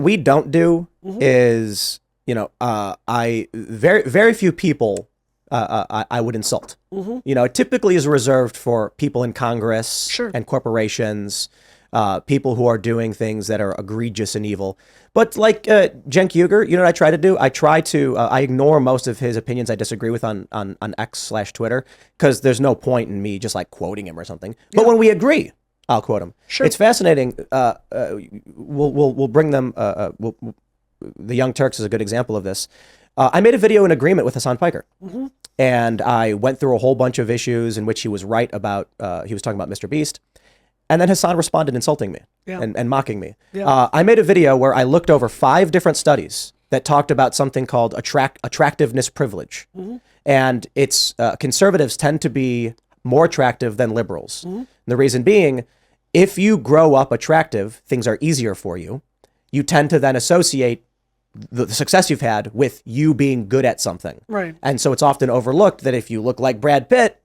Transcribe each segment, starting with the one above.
we don't do is, very few people I would insult. It typically is reserved for people in Congress and corporations, people who are doing things that are egregious and evil. But like Cenk Uygur, what I try to do? I ignore most of his opinions I disagree with on X/Twitter, because there's no point in me just like quoting him or something. But when we agree, I'll quote him. Sure. It's fascinating. We'll bring them. The Young Turks is a good example of this. I made a video in agreement with Hassan Piker. And I went through a whole bunch of issues in which he was right about, he was talking about Mr. Beast. And then Hassan responded insulting me and mocking me. I made a video where I looked over 5 different studies that talked about something called attractiveness privilege. And it's conservatives tend to be more attractive than liberals. The reason being, if you grow up attractive, things are easier for you. You tend to then associate the success you've had with you being good at something. Right. And so it's often overlooked that if you look like Brad Pitt,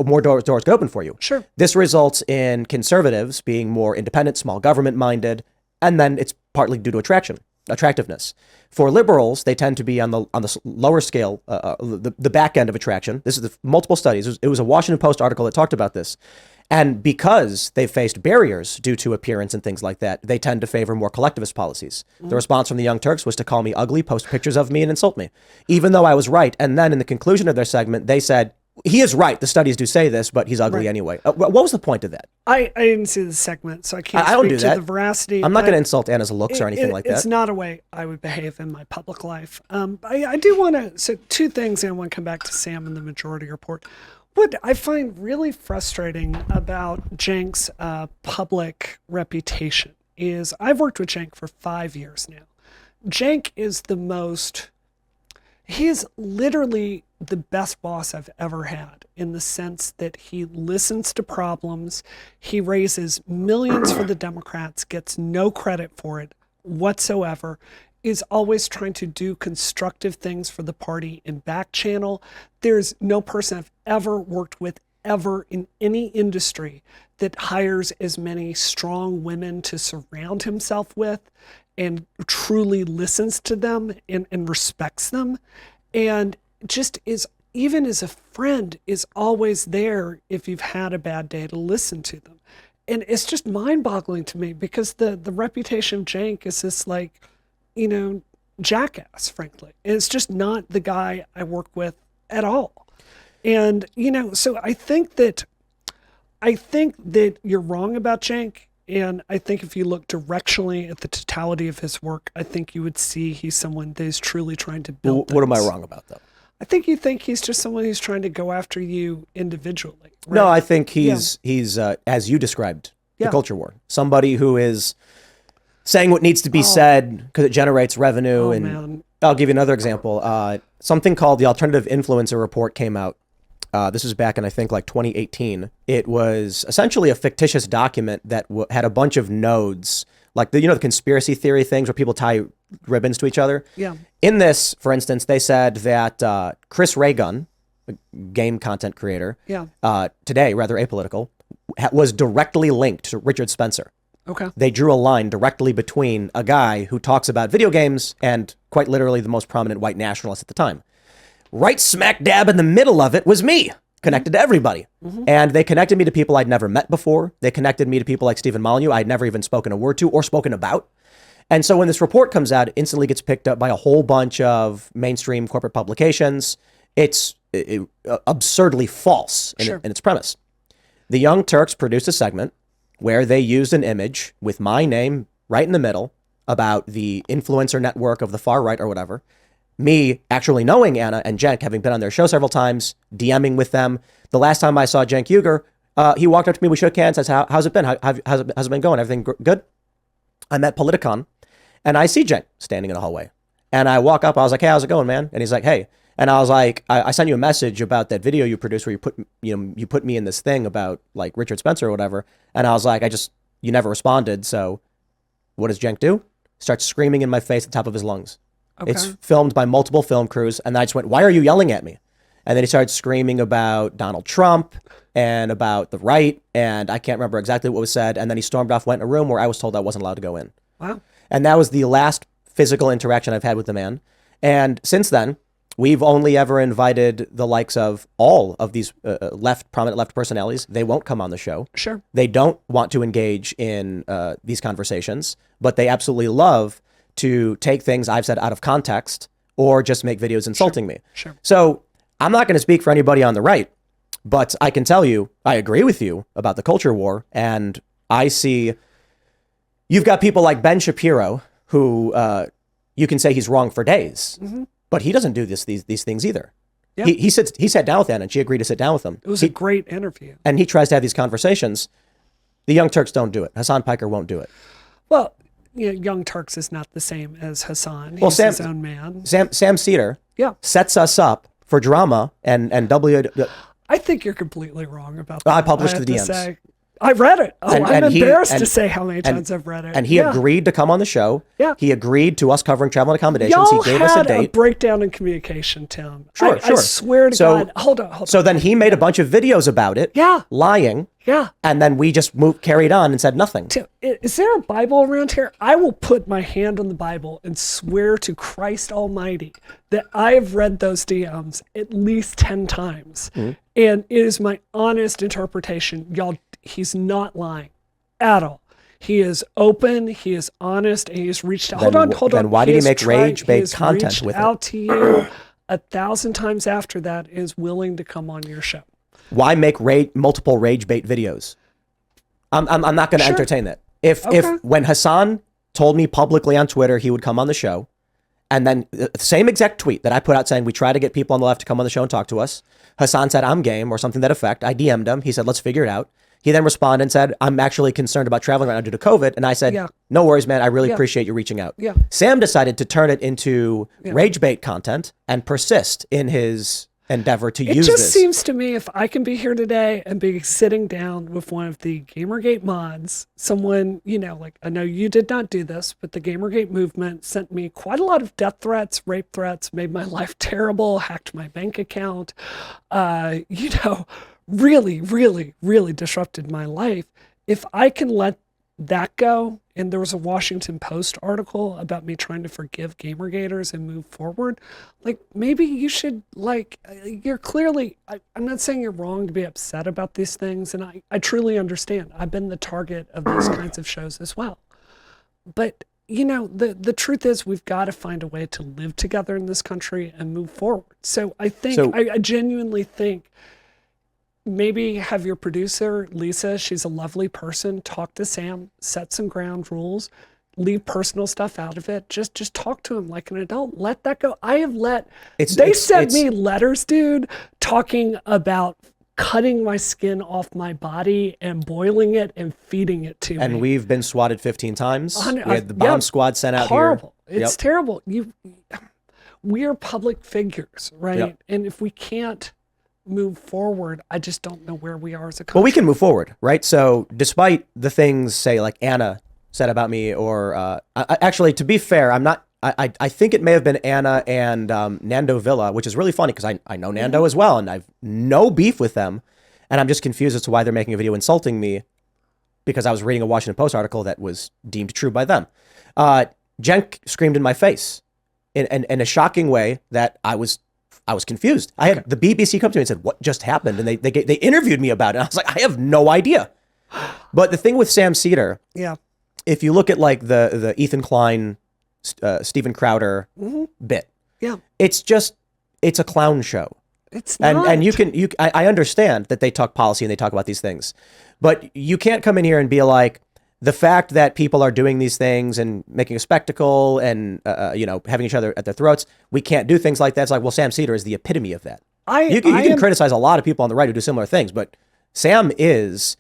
more doors go open for you. Sure. This results in conservatives being more independent, small government minded, and then it's partly due to attractiveness. For liberals, they tend to be on the lower scale, the back end of attraction. This is multiple studies. It was a Washington Post article that talked about this. And because they've faced barriers due to appearance and things like that, they tend to favor more collectivist policies. The response from the Young Turks was to call me ugly, post pictures of me, and insult me, even though I was right. And then in the conclusion of their segment, they said, he is right. The studies do say this, but he's ugly anyway. What was the point of that? I didn't see the segment, so I can't speak to the veracity. I'm not going to insult Anna's looks or anything like that. It's not a way I would behave in my public life. I do want to, so 2 things, and I want to come back to Sam and the majority report. What I find really frustrating about Cenk's public reputation is I've worked with Cenk for 5 years now. Cenk is he is literally the best boss I've ever had, in the sense that he listens to problems, he raises millions for the Democrats, gets no credit for it whatsoever, is always trying to do constructive things for the party in back channel. There's no person I've ever worked with ever in any industry that hires as many strong women to surround himself with and truly listens to them and respects them, and just is, even as a friend, is always there if you've had a bad day to listen to them. And it's just mind-boggling to me, because the reputation of Cenk is this jackass, frankly. And it's just not the guy I work with at all. And, so I think that you're wrong about Cenk. And I think if you look directionally at the totality of his work, I think you would see he's someone that is truly trying to build What am I wrong about, though? I think you think he's just someone who's trying to go after you individually. Right? No, I think he's as you described, the culture war. Somebody who is saying what needs to be said because it generates revenue. Man. I'll give you another example. Something called the Alternative Influencer Report came out. This was back in, I think, like 2018. It was essentially a fictitious document that had a bunch of nodes, like the conspiracy theory things where people tie ribbons to each other. Yeah. In this, for instance, they said that Chris Raygun, a game content creator, today, rather apolitical, was directly linked to Richard Spencer. Okay. They drew a line directly between a guy who talks about video games and quite literally the most prominent white nationalist at the time. Right smack dab in the middle of it was me, connected to everybody. And they connected me to people I'd never met before. They connected me to people like Stephen Molyneux I'd never even spoken a word to or spoken about. And so when this report comes out, it instantly gets picked up by a whole bunch of mainstream corporate publications. It's absurdly false in its premise. The Young Turks produced a segment where they used an image with my name right in the middle about the influencer network of the far right or whatever. Me actually knowing Anna and Cenk, having been on their show several times, DMing with them. The last time I saw Cenk Uygur, he walked up to me, we shook hands, I said, how's it been? How's it been going? Everything good? I'm at Politicon, and I see Cenk standing in the hallway. And I walk up, I was like, hey, how's it going, man? And he's like, hey. And I was like, I sent you a message about that video you produced where you put me in this thing about like Richard Spencer or whatever. And I was like, you never responded. So what does Cenk do? Starts screaming in my face at the top of his lungs. Okay. It's filmed by multiple film crews. And then I just went, why are you yelling at me? And then he started screaming about Donald Trump and about the right. And I can't remember exactly what was said. And then he stormed off, went in a room where I was told I wasn't allowed to go in. Wow. And that was the last physical interaction I've had with the man. And since then, we've only ever invited the likes of all of these prominent left personalities. They won't come on the show. Sure. They don't want to engage in these conversations, but they absolutely love to take things I've said out of context or just make videos insulting me. Sure. So I'm not going to speak for anybody on the right, but I can tell you, I agree with you about the culture war. And I see, you've got people like Ben Shapiro, who you can say he's wrong for days, but he doesn't do these things either. Yeah. He sat down with Anna and she agreed to sit down with him. It was a great interview. And he tries to have these conversations. The Young Turks don't do it. Hassan Piker won't do it. Well, Young Turks is not the same as Hassan. He's his own man. Sam Cedar sets us up for drama and I think you're completely wrong about that. I published the DMs. Say. I read it. I'm embarrassed to say how many times I've read it. And he agreed to come on the show. Yeah. He agreed to us covering travel and accommodations. Y'all he gave us a date. A breakdown in communication, Tim. Sure. I swear to God. Hold on. So then he made a bunch of videos about it. Yeah. Lying. Yeah. And then we just carried on and said nothing. Tim, is there a Bible around here? I will put my hand on the Bible and swear to Christ Almighty that I've read those DMs at least 10 times. Mm-hmm. And it is my honest interpretation. Y'all, he's not lying at all. He is open, he is honest, and he has reached out. Hold on. Then why did he make rage-bait content with it? Out to you 1,000 times after that is willing to come on your show. Why make multiple rage bait videos? I'm not going to entertain that. If when Hassan told me publicly on Twitter he would come on the show, and then the same exact tweet that I put out saying we try to get people on the left to come on the show and talk to us, Hassan said I'm game or something to that effect. I DM'd him. He said let's figure it out. He then responded and said I'm actually concerned about traveling right now due to COVID, and I said no worries, man. I really appreciate you reaching out. Yeah. Sam decided to turn it into rage bait content and persist in his endeavor to use this. It just seems to me if I can be here today and be sitting down with one of the Gamergate mods, someone, I know you did not do this, but the Gamergate movement sent me quite a lot of death threats, rape threats, made my life terrible, hacked my bank account, really, really, really disrupted my life. If I can let that go, and there was a Washington Post article about me trying to forgive Gamergaters and move forward, maybe you should, you're clearly, I'm not saying you're wrong to be upset about these things, and I truly understand. I've been the target of these kinds of shows as well. But, the truth is we've got to find a way to live together in this country and move forward. So I think, I genuinely think, maybe have your producer, Lisa, she's a lovely person, talk to Sam, set some ground rules, leave personal stuff out of it. Just talk to him like an adult. Let that go. I have they sent me letters, dude, talking about cutting my skin off my body and boiling it and feeding it to me. And we've been swatted 15 times. We had the bomb squad sent out horrible. Here. It's terrible. We are public figures, right? Yep. And if we can't move forward, I just don't know where we are as a country. Well, we can move forward, right? So despite the things, say, like Anna said about me, or actually, to be fair, I think it may have been Anna and Nando Villa, which is really funny because I know Nando as well, and I've no beef with them, and I'm just confused as to why they're making a video insulting me because I was reading a Washington Post article that was deemed true by them. Cenk screamed in my face in a shocking way that I was confused. I had the BBC come to me and said, "What just happened?" And they interviewed me about it. And I was like, "I have no idea." But the thing with Sam Cedar, if you look at the Ethan Klein, Steven Crowder bit, it's a clown show. It's not. And I understand that they talk policy and they talk about these things, but you can't come in here and be like, the fact that people are doing these things and making a spectacle and, having each other at their throats, we can't do things like that. It's like, well, Sam Cedar is the epitome of that. You can criticize a lot of people on the right who do similar things, but Sam is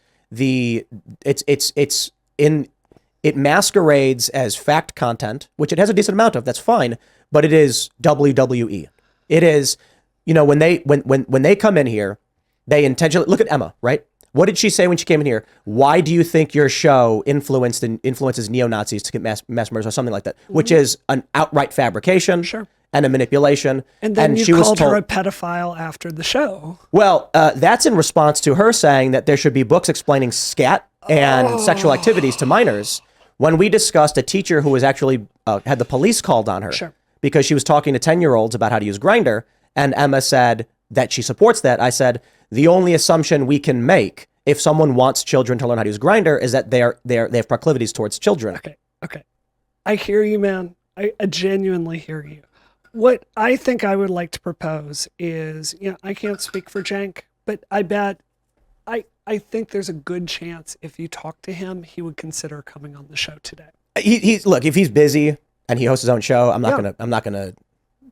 it masquerades as fact content, which it has a decent amount of, that's fine, but it is WWE. It is, when they come in here, they intentionally, look at Emma, right? What did she say when she came in here? Why do you think your show influences neo-Nazis to commit mass murders or something like that? Which is an outright fabrication and a manipulation. And then you called her a pedophile after the show. Well, that's in response to her saying that there should be books explaining scat and sexual activities to minors, When we discussed a teacher who was actually had the police called on her Sure. because she was talking to 10-year-olds about how to use Grindr, and Emma said that she supports that, I said, the only assumption we can make if someone wants children to learn how to use Grindr is that they have proclivities towards children. Okay. I hear you, man. I genuinely hear you. What I think I would like to propose is, I can't speak for Cenk, but I bet I think there's a good chance if you talk to him, he would consider coming on the show today. Look, if he's busy and he hosts his own show, I'm not gonna.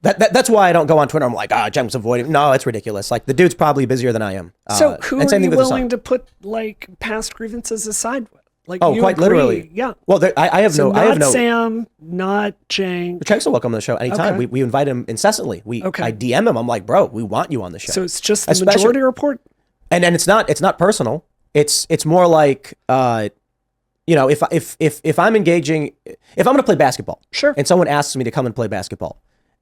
That's why I don't go on Twitter. I'm like, Cenk's avoiding. No, it's ridiculous. Like, the dude's probably busier than I am. So who are you willing to put like past grievances aside with? Like, you quite agree, literally. yeah. Well, I have So no. I have not no. Sam, not Cenk. Cenk's welcome on the show anytime. Okay. We invite him incessantly. I DM him. I'm like, bro, we want you on the show. So it's just the Majority Report. And it's not personal. It's more like, if I'm engaging, if I'm going to play basketball, sure, and someone asks me to come and play basketball,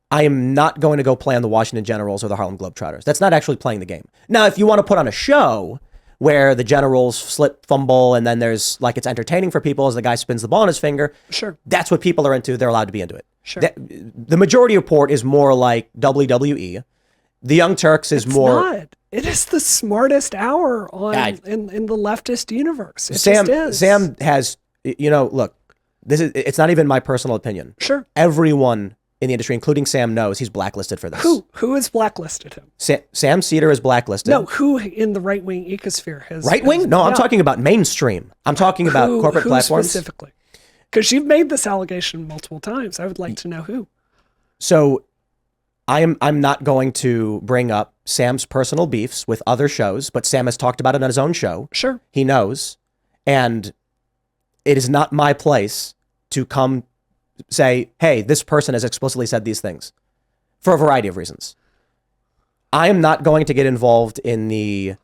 I am not going to go play on the Washington Generals or the Harlem Globetrotters. That's not actually playing the game. Now, if you want to put on a show where the Generals slip, fumble, and then there's like, it's entertaining for people as the guy spins the ball on his finger. Sure. That's what people are into. They're allowed to be into it. Sure. The Majority Report is more like WWE. The Young Turks is more. Not. It is the smartest hour in the leftist universe. It just is. Sam has, look, it's not even my personal opinion. Sure. Everyone in the industry, including Sam, knows he's blacklisted for this. Who has blacklisted him? Sam Cedar is blacklisted. No, who in the right-wing ecosphere has... Right-wing? No, I'm talking about mainstream. I'm talking about corporate platforms. Who specifically? Because you've made this allegation multiple times. I would like to know who. So I'm not going to bring up Sam's personal beefs with other shows, but Sam has talked about it on his own show. Sure. He knows. And it is not my place to come say, hey, this person has explicitly said these things for a variety of reasons. I am not going to get involved in the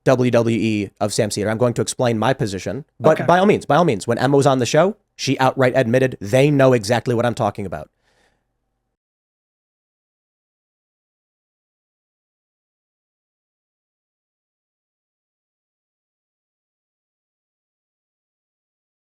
WWE of Sam Cedar. I'm going to explain my position. But by all means, when Emma was on the show, she outright admitted they know exactly what I'm talking about.